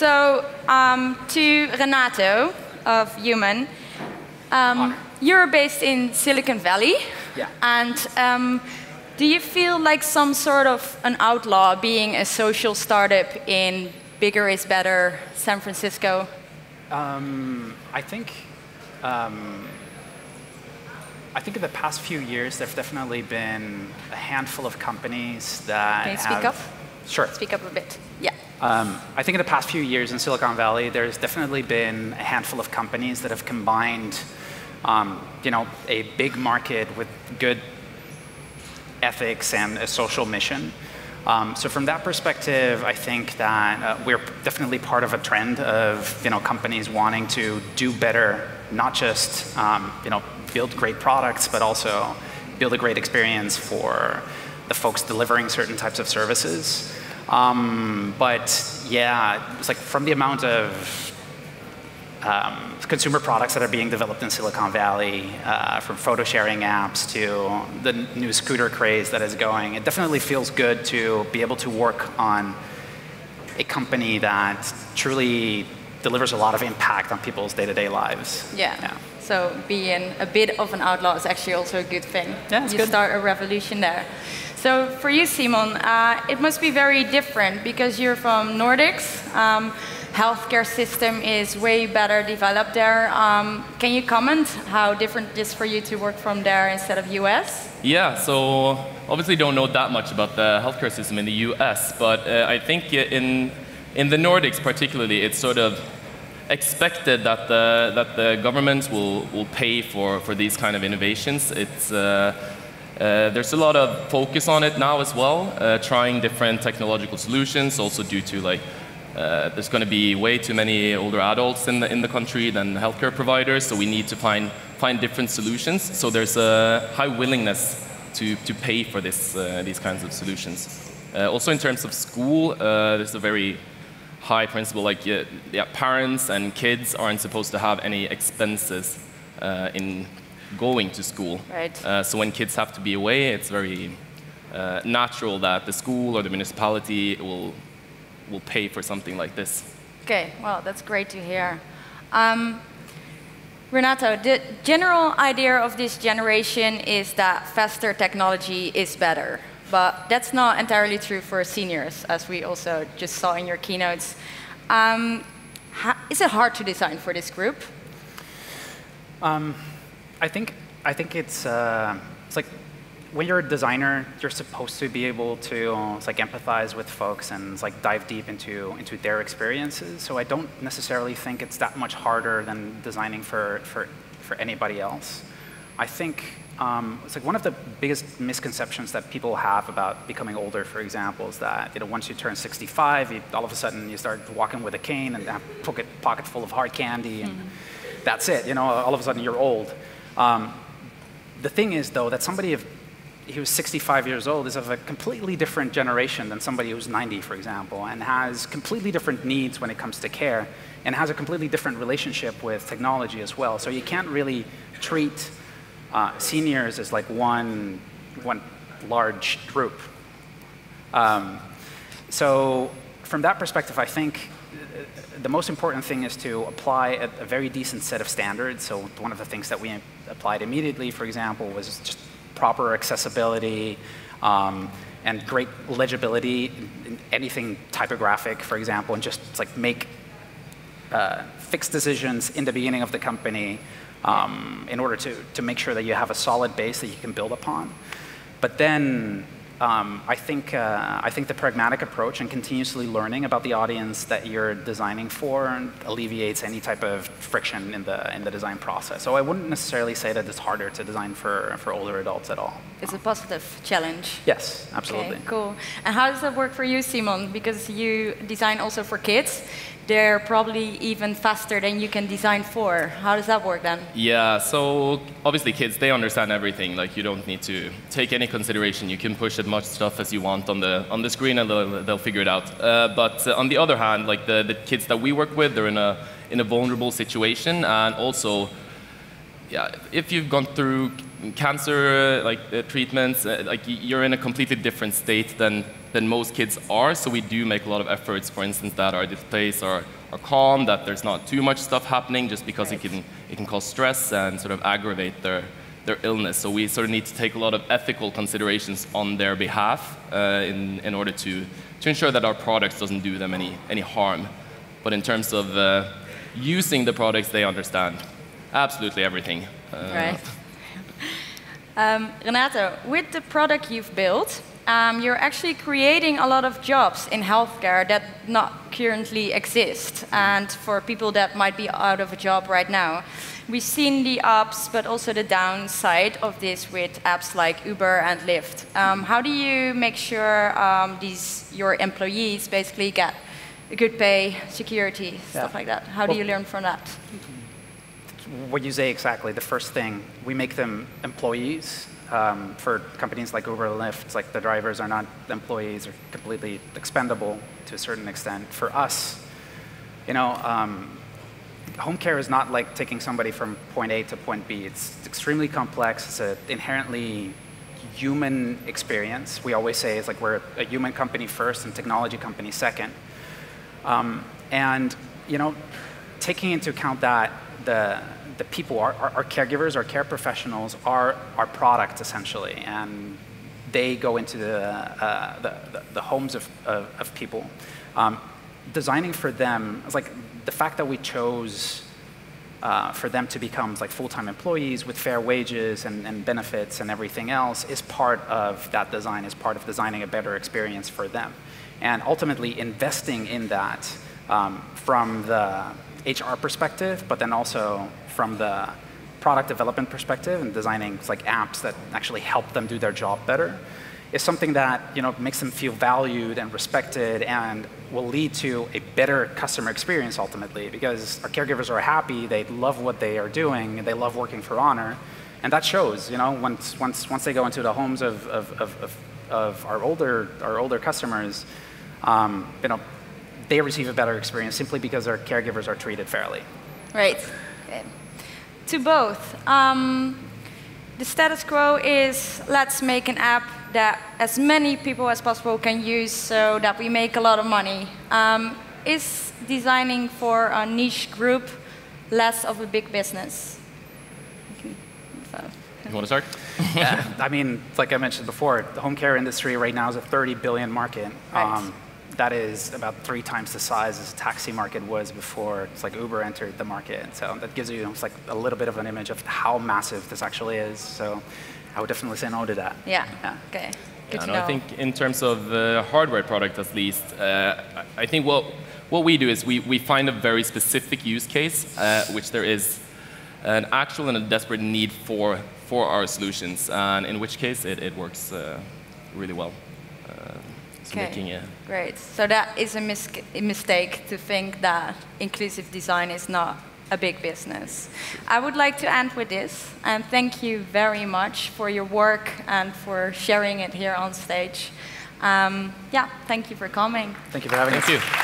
So to Renato of Human, you're based in Silicon Valley. Yeah. And do you feel like some sort of an outlaw being a social startup in bigger is better San Francisco? I think in the past few years, there've definitely been a handful of companies that Can you speak up? Sure. Speak up a bit. Yeah. I think in the past few years in Silicon Valley, there's definitely been a handful of companies that have combined, a big market with good ethics and a social mission. So from that perspective, I think that we're definitely part of a trend of companies wanting to do better, not just build great products, but also build a great experience for the folks delivering certain types of services. But yeah, it's like from the amount of consumer products that are being developed in Silicon Valley, from photo sharing apps to the new scooter craze that is going, it definitely feels good to be able to work on a company that truly delivers a lot of impact on people's day-to-day lives. Yeah. So being a bit of an outlaw is actually also a good thing. Yeah, it's you good. Start a revolution there. So for you, Simon, it must be very different because you're from Nordics. Healthcare system is way better developed there. Can you comment how different it is for you to work from there instead of US? Yeah, so obviously don't know that much about the healthcare system in the US, but I think in the Nordics particularly, it's sort of expected that the governments will pay for these kind of innovations. It's there's a lot of focus on it now as well, trying different technological solutions, also due to there's going to be way too many older adults in the country than healthcare providers, so we need to find different solutions. So there's a high willingness to pay for these kinds of solutions. Also in terms of school, there's a very high principle, parents and kids aren't supposed to have any expenses in going to school. Right. So when kids have to be away, it's very natural that the school or the municipality will pay for something like this. Okay, well, that's great to hear. Renato, the general idea of this generation is that faster technology is better. But that's not entirely true for seniors, as we also just saw in your keynotes. Is it hard to design for this group? I think it's like when you're a designer, you're supposed to be able to empathize with folks and dive deep into their experiences. So I don't necessarily think it's that much harder than designing for anybody else. I think it's one of the biggest misconceptions that people have about becoming older, for example, is that once you turn 65, all of a sudden you start walking with a cane and have a pocket full of hard candy, and that's it. All of a sudden you're old. The thing is, though, that somebody who's 65 years old is of a completely different generation than somebody who's 90, for example, and has completely different needs when it comes to care, and has a completely different relationship with technology as well. So you can't really treat seniors as one large group. So from that perspective, I think the most important thing is to apply a very decent set of standards. So one of the things that we applied immediately, for example, was just proper accessibility and great legibility in anything typographic, for example, and just make fixed decisions in the beginning of the company in order to make sure that you have a solid base that you can build upon. But then I think the pragmatic approach and continuously learning about the audience that you're designing for alleviates any type of friction in the design process. So I wouldn't necessarily say that it's harder to design for older adults at all. It's a positive challenge. Yes, absolutely. Okay, cool. And how does that work for you, Simon? Because you design also for kids. They're probably even faster than you can design for. How does that work then? Yeah, so obviously kids, they understand everything. You don't need to take any consideration. You can push as much stuff as you want on the screen and they'll figure it out. But on the other hand, the kids that we work with, they're in a vulnerable situation. And also, yeah, if you've gone through cancer treatments, like you're in a completely different state than most kids are. So we do make a lot of efforts, for instance, that our displays are calm, that there's not too much stuff happening, just because it can cause stress and sort of aggravate their illness. So we sort of need to take a lot of ethical considerations on their behalf in order to ensure that our products doesn't do them any harm. But in terms of using the products, they understand absolutely everything. Right. Renato, with the product you've built, you're actually creating a lot of jobs in healthcare that not currently exist, and for people that might be out of a job right now. We've seen the ups, but also the downside of this with apps like Uber and Lyft. How do you make sure your employees basically get good pay, security, stuff like that? How do you learn from that? What you say exactly, the first thing, we make them employees. For companies like Uber and Lyft, it's like the drivers are not employees, are completely expendable to a certain extent. For us, you know, home care is not like taking somebody from point A to point B. It's extremely complex. It's an inherently human experience. We always say it's like we're a human company first and technology company second. And, you know, taking into account that the people, our caregivers, our care professionals are our product essentially, and they go into the homes of people. Designing for them, it's like the fact that we chose for them to become like full-time employees with fair wages and benefits and everything else is part of that design, is part of designing a better experience for them. And ultimately investing in that from the HR perspective, but then also from the product development perspective and designing like apps that actually help them do their job better, is something that, you know, makes them feel valued and respected and will lead to a better customer experience ultimately, because our caregivers are happy, they love what they are doing, and they love working for Honor, and that shows. You know, once they go into the homes of our older customers, you know, they receive a better experience simply because our caregivers are treated fairly. Right. Okay. To both. The status quo is let's make an app that as many people as possible can use so that we make a lot of money. Is designing for a niche group less of a big business? You want to start? Yeah, I mean, like I mentioned before, the home care industry right now is a 30 billion market. Right. That is about 3 times the size as the taxi market was before it's like Uber entered the market. So that gives you like a little bit of an image of how massive this actually is. So I would definitely say no to that. Yeah. Okay. Good to know. I think in terms of hardware product, at least, I think what we do is we find a very specific use case, which there is an actual and a desperate need for our solutions, and in which case it works really well. Okay, great. So that is a mistake to think that inclusive design is not a big business. I would like to end with this, and thank you very much for your work and for sharing it here on stage. Yeah, thank you for coming. Thank you for having us. Thank you.